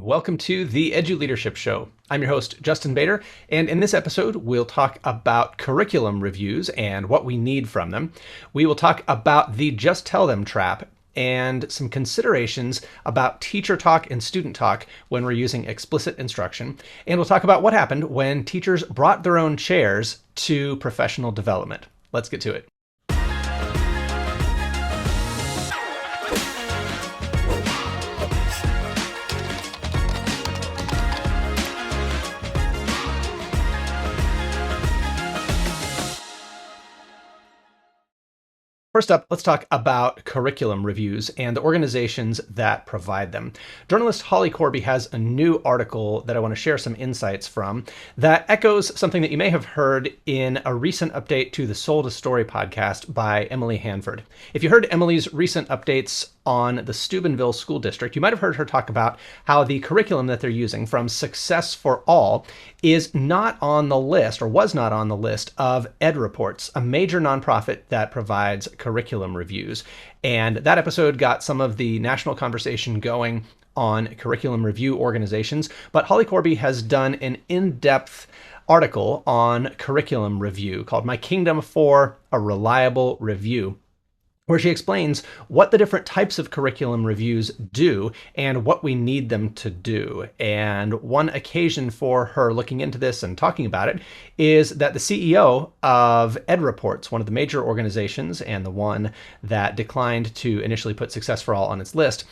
Welcome to the Eduleadership Show. I'm your host, Justin Bader, and in this episode, we'll talk about curriculum reviews and what we need from them. We will talk about the just tell them trap and some considerations about teacher talk and student talk when we're using explicit instruction. And we'll talk about what happened when teachers brought their own chairs to professional development. Let's get to it. First up, let's talk about curriculum reviews and the organizations that provide them. Journalist Holly Corby has a new article that I want to share some insights from that echoes something that you may have heard in a recent update to the Soul to Story podcast by Emily Hanford. If you heard Emily's recent updates on the Steubenville School District, you might have heard her talk about how the curriculum that they're using from Success for All is not on the list, or was not on the list, of Ed Reports, a major nonprofit that provides curriculum reviews. And that episode got some of the national conversation going on curriculum review organizations. But Holly Corby has done an in-depth article on curriculum review called My Kingdom for a Reliable Review, where she explains what the different types of curriculum reviews do and what we need them to do. And one occasion for her looking into this and talking about it is that the CEO of Ed Reports, one of the major organizations and the one that declined to initially put Success for All on its list,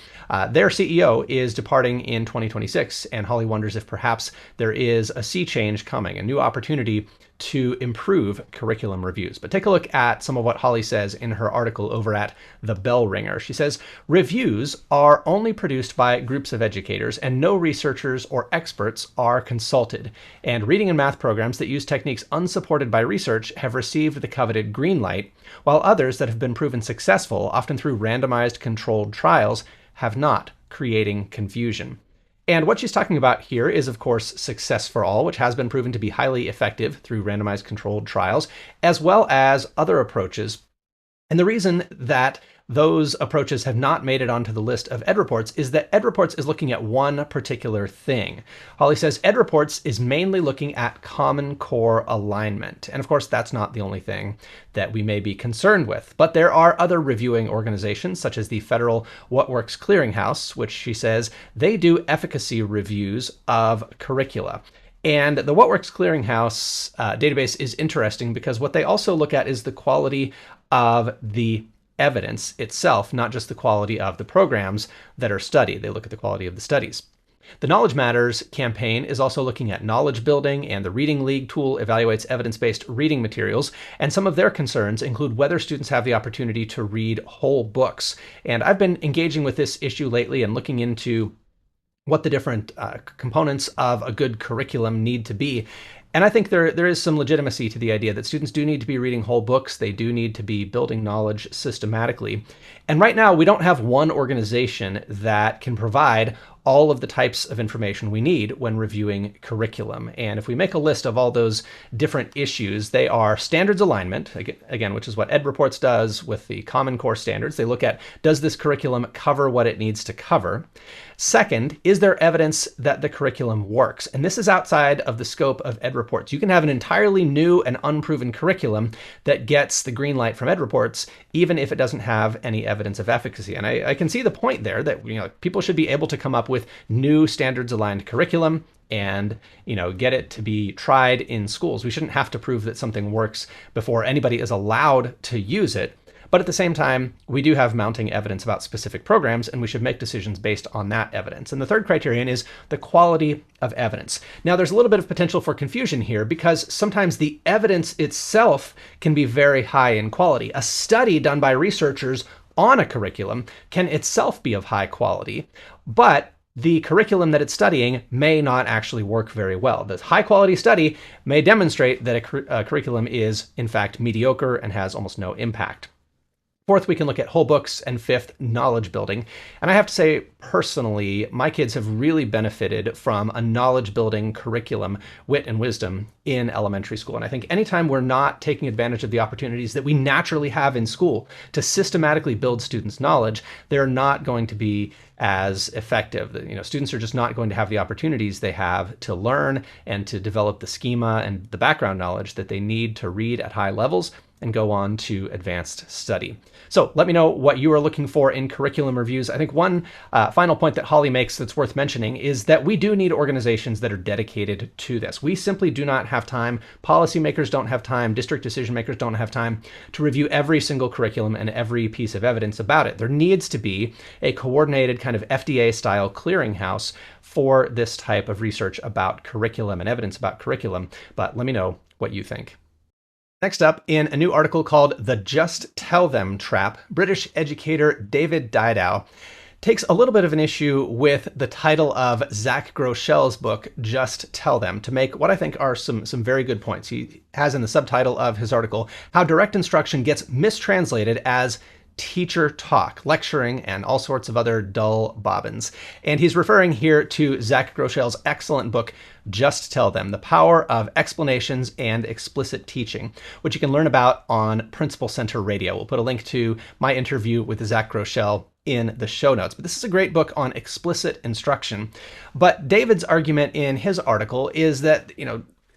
their CEO is departing in 2026, and Holly wonders if perhaps there is a sea change coming, a new opportunity to improve curriculum reviews. But take a look at some of what Holly says in her article over at The Bell Ringer. She says, reviews are only produced by groups of educators and no researchers or experts are consulted. And reading and math programs that use techniques unsupported by research have received the coveted green light, while others that have been proven successful, often through randomized controlled trials, have not, creating confusion. And what she's talking about here is, of course, Success for All, which has been proven to be highly effective through randomized controlled trials, as well as other approaches. And the reason that those approaches have not made it onto the list of Ed Reports is that Ed Reports is looking at one particular thing. Holly says Ed Reports is mainly looking at Common Core alignment. And of course, that's not the only thing that we may be concerned with. But there are other reviewing organizations, such as the Federal What Works Clearinghouse, which she says they do efficacy reviews of curricula. And the What Works Clearinghouse database is interesting because what they also look at is the quality of the evidence itself, not just the quality of the programs that are studied. They look at the quality of the studies. The Knowledge Matters campaign is also looking at knowledge building, and the Reading League tool evaluates evidence-based reading materials, and some of their concerns include whether students have the opportunity to read whole books. And I've been engaging with this issue lately and looking into what the different components of a good curriculum need to be. And I think there is some legitimacy to the idea that students do need to be reading whole books. They do need to be building knowledge systematically. And right now, we don't have one organization that can provide all of the types of information we need when reviewing curriculum. And if we make a list of all those different issues, they are standards alignment, again, which is what Ed Reports does with the Common Core standards. They look at, does this curriculum cover what it needs to cover? Second, is there evidence that the curriculum works? And this is outside of the scope of Ed Reports. You can have an entirely new and unproven curriculum that gets the green light from Ed Reports, even if it doesn't have any evidence of efficacy. And I can see the point there that people should be able to come up with new standards aligned curriculum and get it to be tried in schools. We shouldn't have to prove that something works before anybody is allowed to use it. But at the same time, we do have mounting evidence about specific programs, and we should make decisions based on that evidence. And the third criterion is the quality of evidence. Now, there's a little bit of potential for confusion here because sometimes the evidence itself can be very high in quality. A study done by researchers on a curriculum can itself be of high quality, but the curriculum that it's studying may not actually work very well. The high quality study may demonstrate that a curriculum is, in fact, mediocre and has almost no impact. Fourth, we can look at whole books, and fifth, knowledge building. And I have to say, personally, my kids have really benefited from a knowledge building curriculum, wit and wisdom, in elementary school. And I think anytime we're not taking advantage of the opportunities that we naturally have in school to systematically build students' knowledge, they're not going to be as effective. Students are just not going to have the opportunities they have to learn and to develop the schema and the background knowledge that they need to read at high levels and go on to advanced study. So let me know what you are looking for in curriculum reviews. I think one final point that Holly makes that's worth mentioning is that we do need organizations that are dedicated to this. We simply do not have time. Policymakers don't have time. District decision makers don't have time to review every single curriculum and every piece of evidence about it. There needs to be a coordinated kind of FDA-style clearinghouse for this type of research about curriculum and evidence about curriculum. But let me know what you think. Next up, in a new article called The Just Tell Them Trap, British educator David Didow takes a little bit of an issue with the title of Zach Groeschel's book, Just Tell Them, to make what I think are some very good points. He has in the subtitle of his article, how direct instruction gets mistranslated as teacher talk, lecturing, and all sorts of other dull bobbins. And he's referring here to Zach Groeschel's excellent book, Just Tell Them, The Power of Explanations and Explicit Teaching, which you can learn about on Principal Center Radio. We'll put a link to my interview with Zach Groeschel in the show notes. But this is a great book on explicit instruction. But David's argument in his article is that,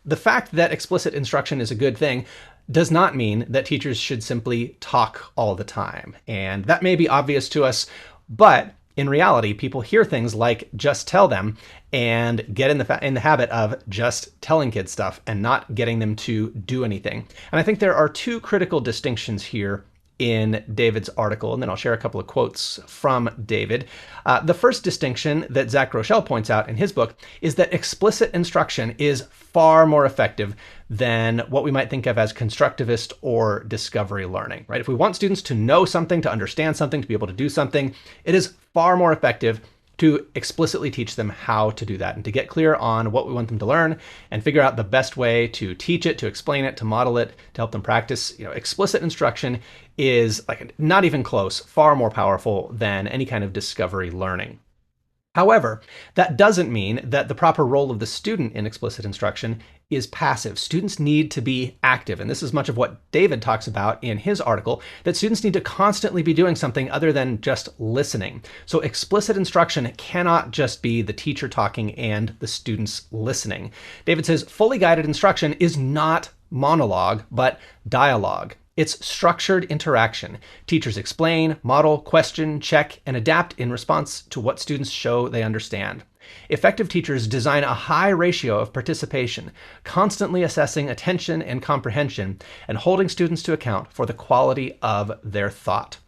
the fact that explicit instruction is a good thing does not mean that teachers should simply talk all the time. And that may be obvious to us, but in reality, people hear things like just tell them and get in the habit of just telling kids stuff and not getting them to do anything. And I think there are two critical distinctions here in David's article, and then I'll share a couple of quotes from David. The first distinction that Zach Groeschel points out in his book is that explicit instruction is far more effective than what we might think of as constructivist or discovery learning, right? If we want students to know something, to understand something, to be able to do something, it is far more effective to explicitly teach them how to do that and to get clear on what we want them to learn and figure out the best way to teach it, to explain it, to model it, to help them practice. Explicit instruction is not even close, far more powerful than any kind of discovery learning. However, that doesn't mean that the proper role of the student in explicit instruction is passive. Students need to be active. And this is much of what David talks about in his article, that students need to constantly be doing something other than just listening. So explicit instruction cannot just be the teacher talking and the students listening. David says fully guided instruction is not monologue, but dialogue. It's structured interaction. Teachers explain, model, question, check, and adapt in response to what students show they understand. Effective teachers design a high ratio of participation, constantly assessing attention and comprehension, and holding students to account for the quality of their thought.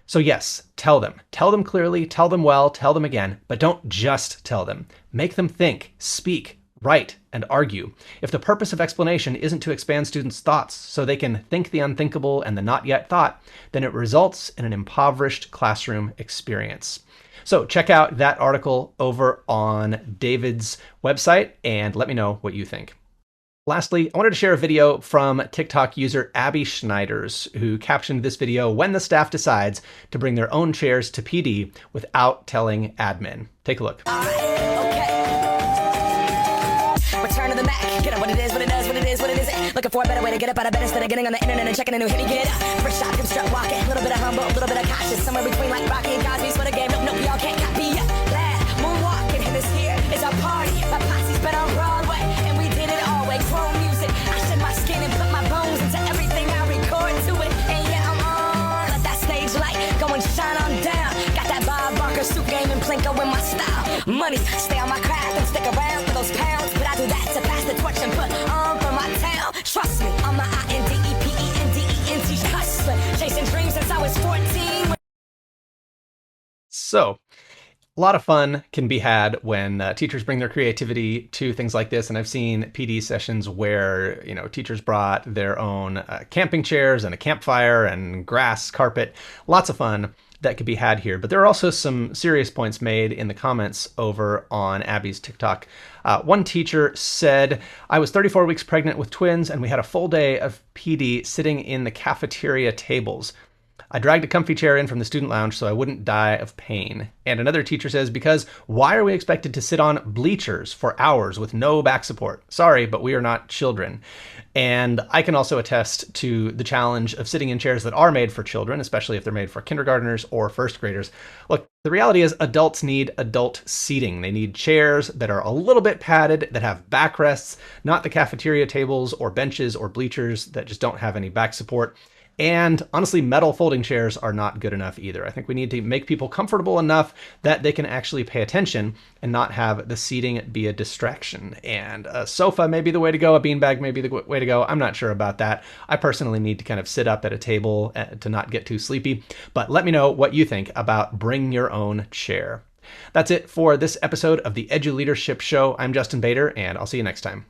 So yes, tell them. Tell them clearly, tell them well, tell them again, but don't just tell them. Make them think, speak, write, and argue. If the purpose of explanation isn't to expand students' thoughts so they can think the unthinkable and the not yet thought, then it results in an impoverished classroom experience. So check out that article over on David's website and let me know what you think. Lastly, I wanted to share a video from TikTok user Abby Schneiders, who captioned this video, "When the staff decides to bring their own chairs to PD without telling admin." Take a look. Return to the Mac. Get up what it is, what it does, what it is, what it isn't. Looking for a better way to get up out of bed instead of getting on the internet and checking a new hit. Me get up. First shot, come strut walking. A little bit of humble, a little bit of cautious. Somewhere between like Rocky and Cosby's for the game. Nope, y'all can't copy ya. Glad moonwalking. And this here is our party. My posse's been on Broadway, and we did it all way. Chrome music. I shed my skin and put my bones into everything I record to it. And yeah, I'm on. Let that stage light go and shine on down. Got that Bob Barker suit game and Plinko in my style. Money, stay on my craft and stick around for those pounds. But I do that to pass the torch and put on for my town. Trust me, I'm my INDEPENDENT hustler, chasing dreams since I was 14. So, a lot of fun can be had when teachers bring their creativity to things like this. And I've seen PD sessions where, teachers brought their own camping chairs and a campfire and grass, carpet, lots of fun that could be had here. But there are also some serious points made in the comments over on Abby's TikTok. One teacher said, "I was 34 weeks pregnant with twins and we had a full day of PD sitting in the cafeteria tables. I dragged a comfy chair in from the student lounge so I wouldn't die of pain. And another teacher says, because why are we expected to sit on bleachers for hours with no back support? Sorry, but we are not children. And I can also attest to the challenge of sitting in chairs that are made for children, especially if they're made for kindergartners or first graders. Look, the reality is adults need adult seating. They need chairs that are a little bit padded, that have backrests, not the cafeteria tables or benches or bleachers that just don't have any back support. And honestly, metal folding chairs are not good enough either. I think we need to make people comfortable enough that they can actually pay attention and not have the seating be a distraction. And a sofa may be the way to go. A beanbag may be the way to go. I'm not sure about that. I personally need to kind of sit up at a table to not get too sleepy. But let me know what you think about bring your own chair. That's it for this episode of the Eduleadership Show. I'm Justin Bader, and I'll see you next time.